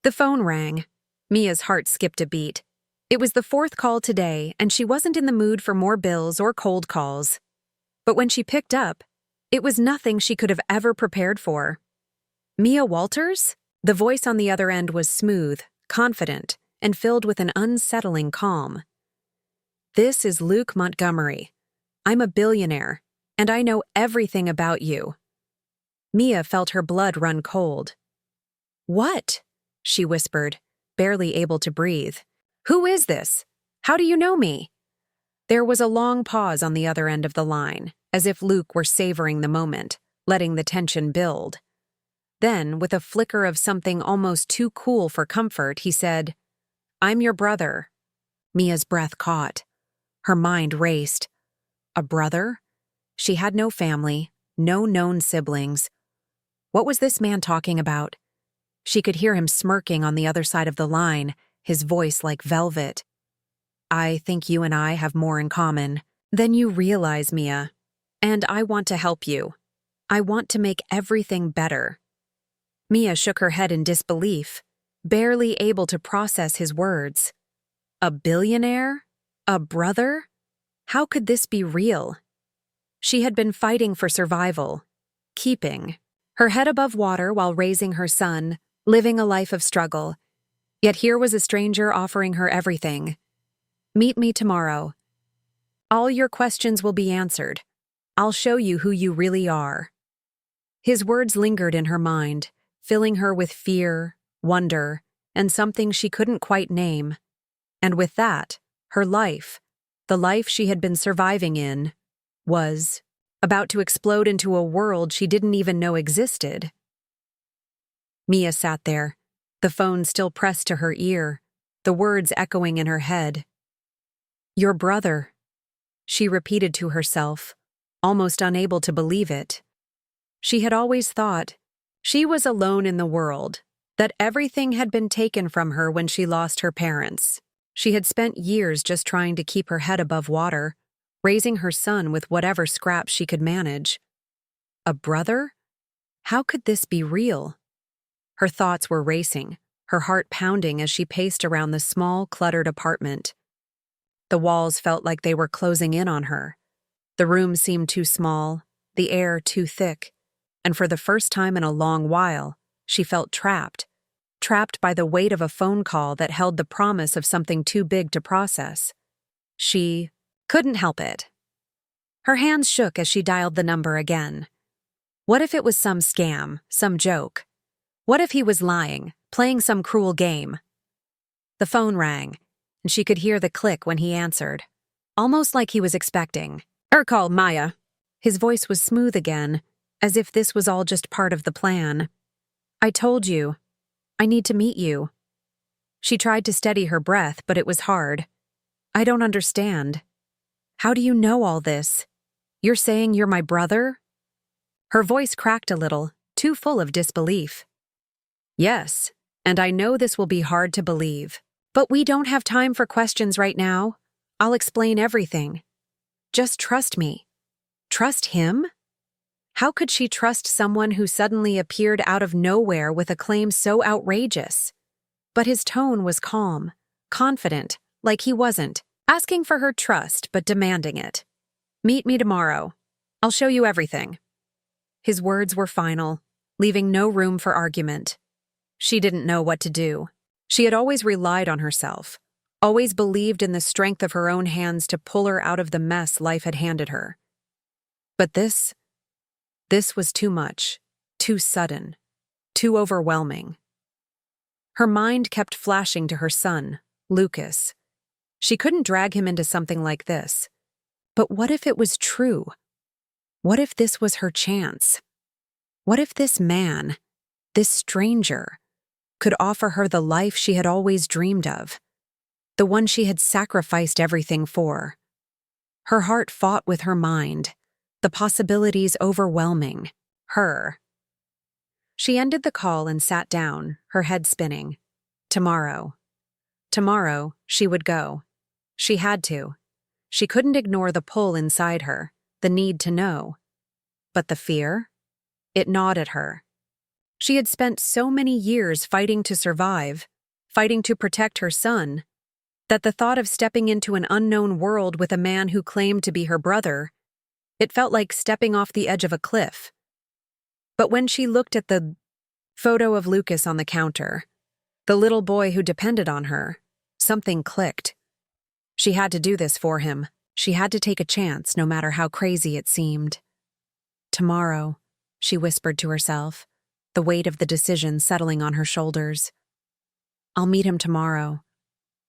The phone rang. Mia's heart skipped a beat. It was the fourth call today, and she wasn't in the mood for more bills or cold calls. But when she picked up, it was nothing she could have ever prepared for. Mia Walters? The voice on the other end was smooth, confident, and filled with an unsettling calm. This is Luke Montgomery. I'm a billionaire, and I know everything about you. Mia felt her blood run cold. What? She whispered, barely able to breathe. Who is this? How do you know me? There was a long pause on the other end of the line, as if Luke were savoring the moment, letting the tension build. Then, with a flicker of something almost too cool for comfort, he said, I'm your brother. Mia's breath caught. Her mind raced. A brother? She had no family, no known siblings. What was this man talking about? She could hear him smirking on the other side of the line, his voice like velvet. I think you and I have more in common than you realize, Mia. And I want to help you. I want to make everything better. Mia shook her head in disbelief, barely able to process his words. A billionaire? A brother? How could this be real? She had been fighting for survival, keeping her head above water while raising her son, living a life of struggle. Yet here was a stranger offering her everything. Meet me tomorrow. All your questions will be answered. I'll show you who you really are. His words lingered in her mind, filling her with fear, wonder, and something she couldn't quite name. And with that, her life, the life she had been surviving in, was about to explode into a world she didn't even know existed. Mia sat there, the phone still pressed to her ear, the words echoing in her head. Your brother, she repeated to herself, almost unable to believe it. She had always thought she was alone in the world, that everything had been taken from her when she lost her parents. She had spent years just trying to keep her head above water, raising her son with whatever scraps she could manage. A brother? How could this be real? Her thoughts were racing, her heart pounding as she paced around the small, cluttered apartment. The walls felt like they were closing in on her. The room seemed too small, the air too thick, and for the first time in a long while, she felt trapped by the weight of a phone call that held the promise of something too big to process. She couldn't help it. Her hands shook as she dialed the number again. What if it was some scam, some joke? What if he was lying, playing some cruel game? The phone rang, and she could hear the click when he answered, almost like he was expecting. Call, Maya." His voice was smooth again, as if this was all just part of the plan. I told you. I need to meet you. She tried to steady her breath, but it was hard. I don't understand. How do you know all this? You're saying you're my brother? Her voice cracked a little, too full of disbelief. Yes, and I know this will be hard to believe. But we don't have time for questions right now. I'll explain everything. Just trust me. Trust him? How could she trust someone who suddenly appeared out of nowhere with a claim so outrageous? But his tone was calm, confident, like he wasn't asking for her trust but demanding it. Meet me tomorrow. I'll show you everything. His words were final, leaving no room for argument. She didn't know what to do. She had always relied on herself, always believed in the strength of her own hands to pull her out of the mess life had handed her. But this was too much, too sudden, too overwhelming. Her mind kept flashing to her son, Lucas. She couldn't drag him into something like this. But what if it was true? What if this was her chance? What if this man, this stranger, could offer her the life she had always dreamed of, the one she had sacrificed everything for? Her heart fought with her mind, the possibilities overwhelming her. She ended the call and sat down, her head spinning. Tomorrow, she would go. She had to. She couldn't ignore the pull inside her, the need to know. But the fear? It gnawed at her. She had spent so many years fighting to survive, fighting to protect her son, that the thought of stepping into an unknown world with a man who claimed to be her brother, it felt like stepping off the edge of a cliff. But when she looked at the photo of Lucas on the counter, the little boy who depended on her, something clicked. She had to do this for him. She had to take a chance, no matter how crazy it seemed. Tomorrow, she whispered to herself, the weight of the decision settling on her shoulders. I'll meet him tomorrow.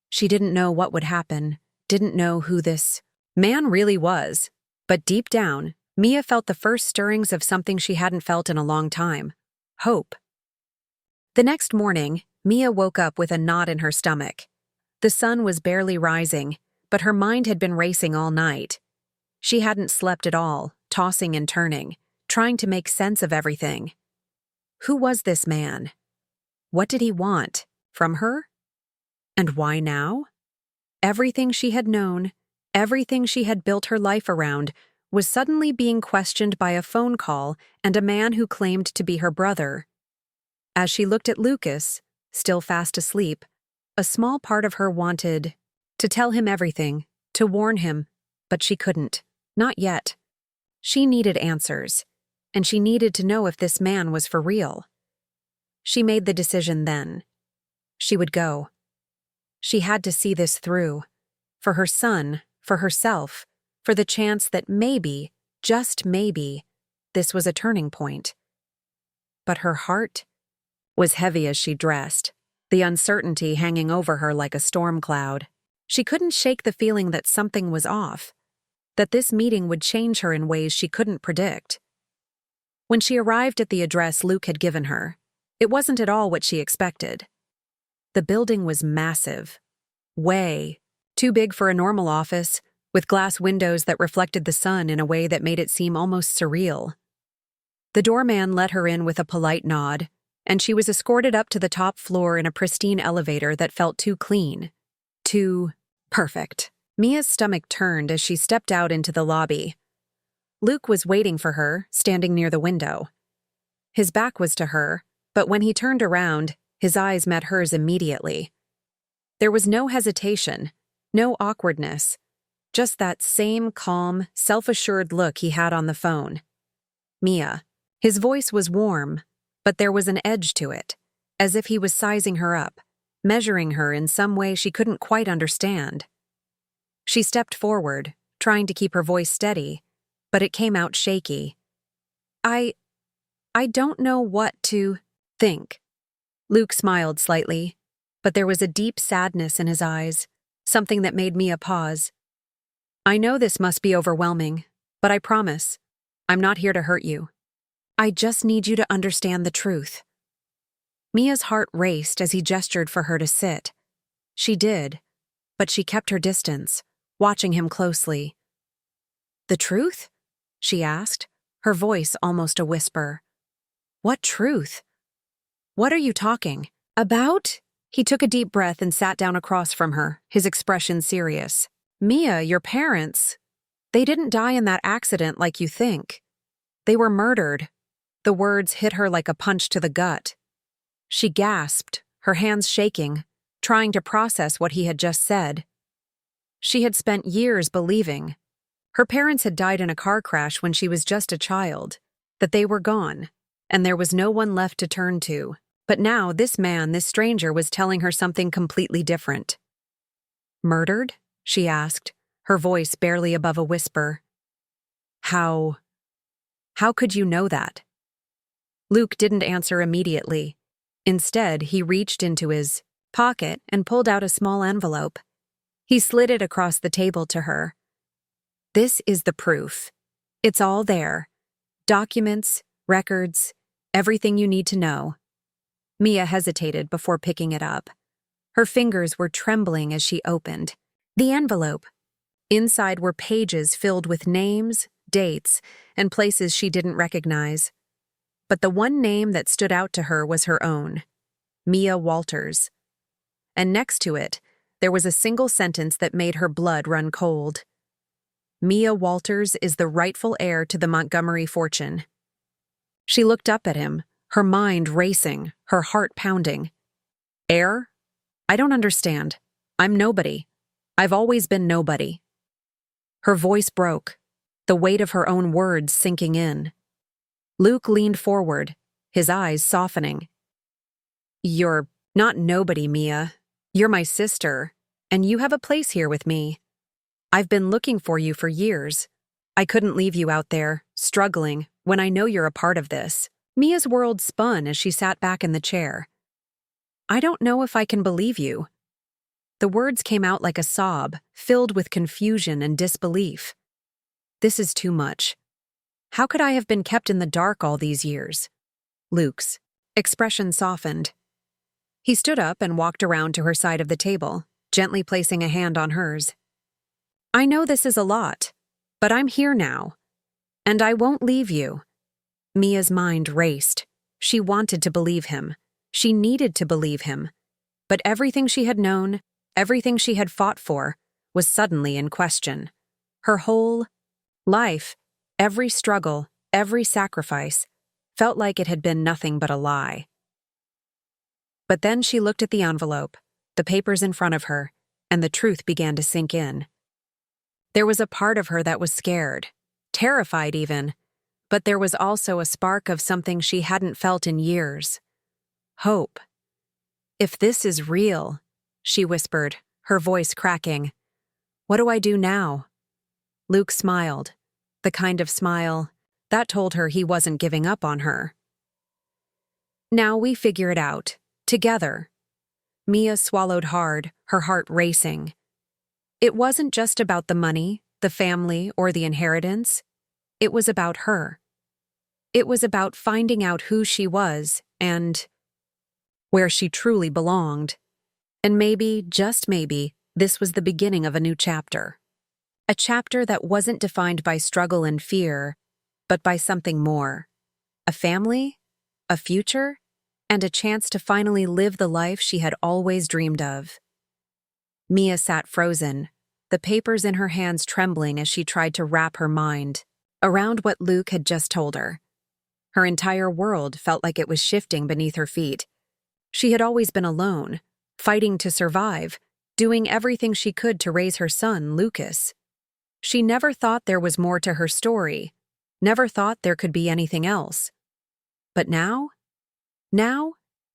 She didn't know what would happen, didn't know who this man really was, but deep down, Mia felt the first stirrings of something she hadn't felt in a long time: hope. The next morning, Mia woke up with a knot in her stomach. The sun was barely rising, but her mind had been racing all night. She hadn't slept at all, tossing and turning, trying to make sense of everything. Who was this man? What did he want from her? And why now? Everything she had known, everything she had built her life around, was suddenly being questioned by a phone call and a man who claimed to be her brother. As she looked at Lucas, still fast asleep, a small part of her wanted to tell him everything, to warn him, but she couldn't. Not yet. She needed answers, and she needed to know if this man was for real. She made the decision then. She would go. She had to see this through. For her son, for herself, for the chance that maybe, just maybe, this was a turning point. But her heart was heavy as she dressed, the uncertainty hanging over her like a storm cloud. She couldn't shake the feeling that something was off, that this meeting would change her in ways she couldn't predict. When she arrived at the address Luke had given her, it wasn't at all what she expected. The building was massive, way too big for a normal office, with glass windows that reflected the sun in a way that made it seem almost surreal. The doorman let her in with a polite nod, and she was escorted up to the top floor in a pristine elevator that felt too clean, too perfect. Mia's stomach turned as she stepped out into the lobby. Luke was waiting for her, standing near the window. His back was to her, but when he turned around, his eyes met hers immediately. There was no hesitation, no awkwardness, just that same calm, self-assured look he had on the phone. Mia. His voice was warm, but there was an edge to it, as if he was sizing her up, measuring her in some way she couldn't quite understand. She stepped forward, trying to keep her voice steady, but it came out shaky. I don't know what to think. Luke smiled slightly, but there was a deep sadness in his eyes, something that made Mia pause. I know this must be overwhelming, but I promise, I'm not here to hurt you. I just need you to understand the truth. Mia's heart raced as he gestured for her to sit. She did, but she kept her distance, watching him closely. The truth? She asked, her voice almost a whisper. What truth? What are you talking about? He took a deep breath and sat down across from her, his expression serious. Mia, your parents, they didn't die in that accident like you think. They were murdered. The words hit her like a punch to the gut. She gasped, her hands shaking, trying to process what he had just said. She had spent years believing. Her parents had died in a car crash when she was just a child, that they were gone, and there was no one left to turn to. But now this man, this stranger, was telling her something completely different. Murdered? She asked, her voice barely above a whisper. How could you know that? Luke didn't answer immediately. Instead, he reached into his pocket and pulled out a small envelope. He slid it across the table to her. This is the proof. It's all there. Documents, records, everything you need to know. Mia hesitated before picking it up. Her fingers were trembling as she opened the envelope. Inside were pages filled with names, dates, and places she didn't recognize. But the one name that stood out to her was her own, Mia Walters. And next to it, there was a single sentence that made her blood run cold. Mia Walters is the rightful heir to the Montgomery fortune. She looked up at him, her mind racing, her heart pounding. Heir? I don't understand. I'm nobody. I've always been nobody. Her voice broke, the weight of her own words sinking in. Luke leaned forward, his eyes softening. You're not nobody, Mia. You're my sister, and you have a place here with me. I've been looking for you for years. I couldn't leave you out there, struggling, when I know you're a part of this. Mia's world spun as she sat back in the chair. I don't know if I can believe you. The words came out like a sob, filled with confusion and disbelief. This is too much. How could I have been kept in the dark all these years? Luke's expression softened. He stood up and walked around to her side of the table, gently placing a hand on hers. I know this is a lot, but I'm here now, and I won't leave you. Mia's mind raced. She wanted to believe him. She needed to believe him. But everything she had known, everything she had fought for, was suddenly in question. Her whole life, every struggle, every sacrifice, felt like it had been nothing but a lie. But then she looked at the envelope, the papers in front of her, and the truth began to sink in. There was a part of her that was scared, terrified even, but there was also a spark of something she hadn't felt in years. Hope. If this is real, she whispered, her voice cracking. What do I do now? Luke smiled, the kind of smile that told her he wasn't giving up on her. Now we figure it out, together. Mia swallowed hard, her heart racing. It wasn't just about the money, the family, or the inheritance. It was about her. It was about finding out who she was and where she truly belonged. And maybe, just maybe, this was the beginning of a new chapter. A chapter that wasn't defined by struggle and fear, but by something more. A family, a future, and a chance to finally live the life she had always dreamed of. Mia sat frozen, the papers in her hands trembling as she tried to wrap her mind around what Luke had just told her. Her entire world felt like it was shifting beneath her feet. She had always been alone, fighting to survive, doing everything she could to raise her son, Lucas. She never thought there was more to her story, never thought there could be anything else. But now,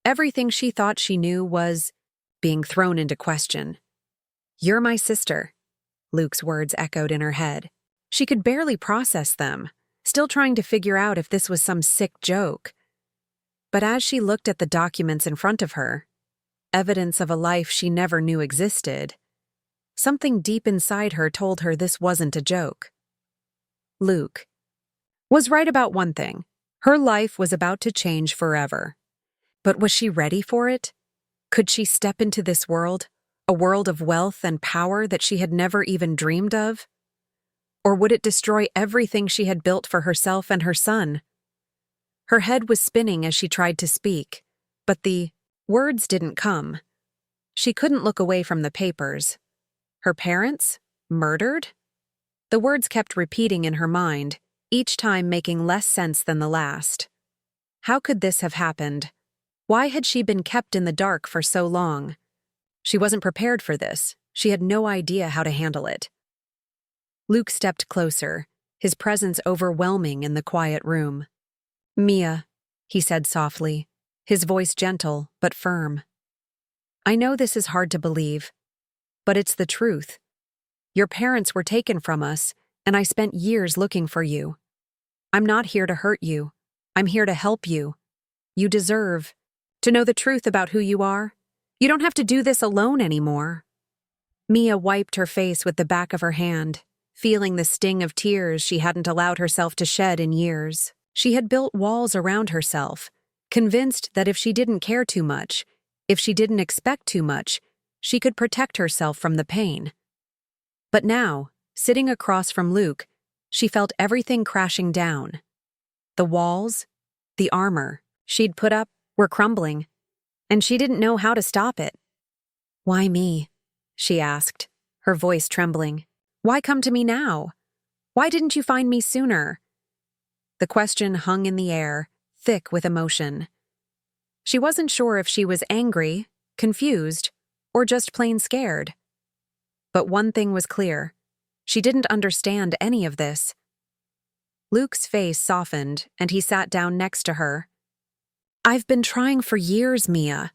everything she thought she knew was being thrown into question. You're my sister, Luke's words echoed in her head. She could barely process them, still trying to figure out if this was some sick joke. But as she looked at the documents in front of her, evidence of a life she never knew existed, something deep inside her told her this wasn't a joke. Luke was right about one thing. Her life was about to change forever. But was she ready for it? Could she step into this world, a world of wealth and power that she had never even dreamed of? Or would it destroy everything she had built for herself and her son? Her head was spinning as she tried to speak, but the words didn't come. She couldn't look away from the papers. Her parents? Murdered? The words kept repeating in her mind, each time making less sense than the last. How could this have happened? Why had she been kept in the dark for so long? She wasn't prepared for this. She had no idea how to handle it. Luke stepped closer, his presence overwhelming in the quiet room. Mia, he said softly, his voice gentle but firm. I know this is hard to believe, but it's the truth. Your parents were taken from us, and I spent years looking for you. I'm not here to hurt you. I'm here to help you. You deserve to know the truth about who you are. You don't have to do this alone anymore. Mia wiped her face with the back of her hand, feeling the sting of tears she hadn't allowed herself to shed in years. She had built walls around herself, convinced that if she didn't care too much, if she didn't expect too much, she could protect herself from the pain. But now, sitting across from Luke, she felt everything crashing down. The walls, the armor she'd put up were crumbling, and she didn't know how to stop it. Why me? She asked, her voice trembling. Why come to me now? Why didn't you find me sooner? The question hung in the air, thick with emotion. She wasn't sure if she was angry, confused, or just plain scared. But one thing was clear. She didn't understand any of this. Luke's face softened, and he sat down next to her. "I've been trying for years, Mia.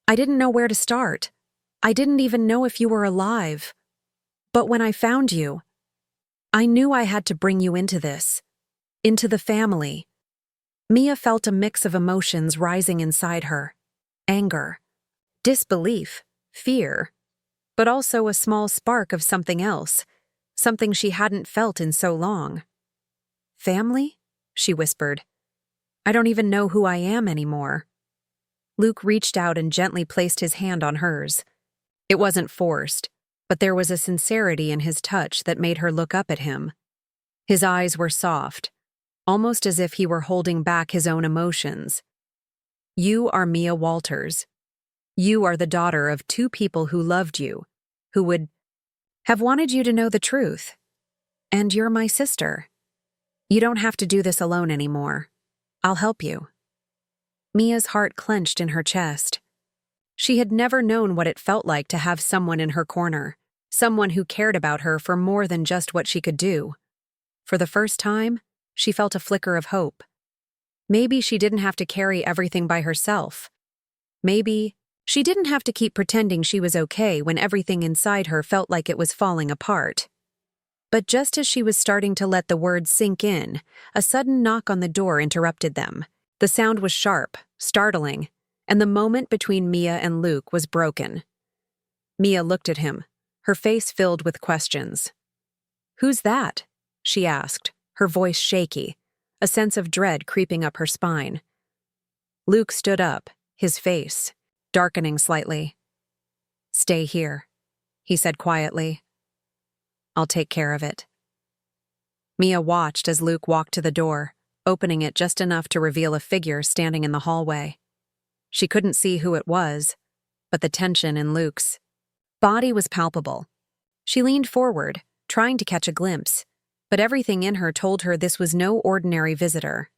I didn't know where to start. I didn't even know if you were alive. But when I found you, I knew I had to bring you into this, into the family." Mia felt a mix of emotions rising inside her. Anger, disbelief, fear, but also a small spark of something else, something she hadn't felt in so long. "Family?" she whispered. "I don't even know who I am anymore." Luke reached out and gently placed his hand on hers. It wasn't forced, but there was a sincerity in his touch that made her look up at him. His eyes were soft, almost as if he were holding back his own emotions. "You are Mia Walters. You are the daughter of two people who loved you, who would have wanted you to know the truth. And you're my sister. You don't have to do this alone anymore. I'll help you." Mia's heart clenched in her chest. She had never known what it felt like to have someone in her corner, someone who cared about her for more than just what she could do. For the first time, she felt a flicker of hope. Maybe she didn't have to carry everything by herself. Maybe she didn't have to keep pretending she was okay when everything inside her felt like it was falling apart. But just as she was starting to let the words sink in, a sudden knock on the door interrupted them. The sound was sharp, startling, and the moment between Mia and Luke was broken. Mia looked at him, her face filled with questions. "Who's that?" she asked, her voice shaky, a sense of dread creeping up her spine. Luke stood up, his face darkening slightly. "Stay here," he said quietly. "I'll take care of it." Mia watched as Luke walked to the door, opening it just enough to reveal a figure standing in the hallway. She couldn't see who it was, but the tension in Luke's body was palpable. She leaned forward, trying to catch a glimpse, but everything in her told her this was no ordinary visitor.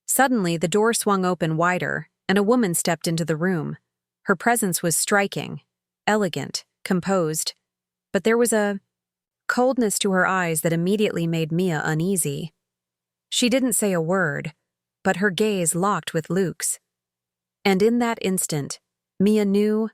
Suddenly, the door swung open wider, and a woman stepped into the room. Her presence was striking, elegant, composed, but there was a coldness to her eyes that immediately made Mia uneasy. She didn't say a word, but her gaze locked with Luke's. And in that instant, Mia knew